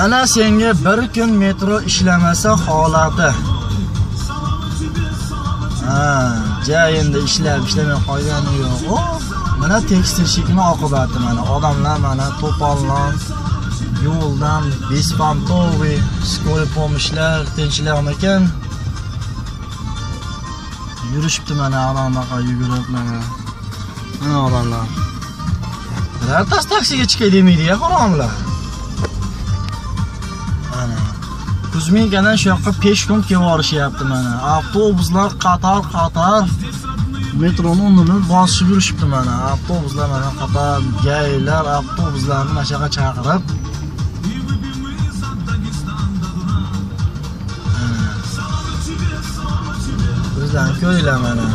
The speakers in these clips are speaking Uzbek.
Ana senga bir kun metro ishlamasa holati. Endi ishlamay qolgani yo'q. Mana tekstilchilikning oqibati mana odamlar mana to'polon yo'ldan bespamtoviy, skoriy pomishlar tinchlarmikan yurishibdi mana anaqa yugurib mana odamlar. Birortasi taksiga chiqay demaydi-ya qorong'ular. Mana Kuzminkadan shu yoqqa peshkom kelib borishyapti mana. Avtobuslar qator metroning o'rnini bosib yurishibdi mana. Avtobuslar mana qator gaylar avtobuslarni mana shu yoqqa chaqirib bizdan ko'ringlar mana.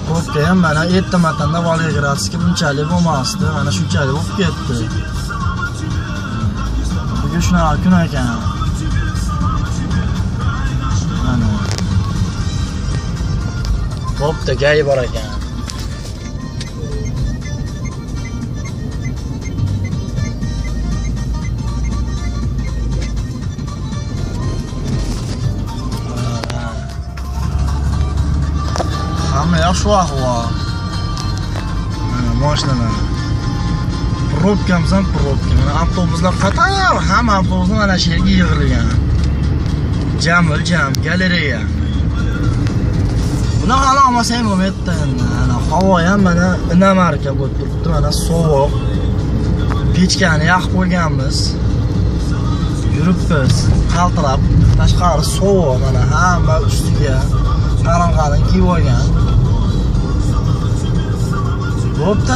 Probka ham mana ertamatanda Volgogradskiy bunchalik bo'lmasdi. Mana shunchalik bo'lib ketdi. Bugun shunaqa kun ekan. Mana. Bo'pti, gay bor ekan. Hamma yaxshi ahvol. Mana mashinalar. Probkamsan probka. Mana avtobuslar qator, hamma avtobuslar mana shu yerga yig'ilgan. Jam galereya. Buni hali olmasang bo'lmaydi endi. Mana havo ham mana inamarka bo'lib turibdi. Mana sovuq. Pechkani yoqib qo'yganmiz. Yuribmiz, qaltirab, tashqari sovuq mana hamma ustiga qalin kiyib olgan. Bo'pti.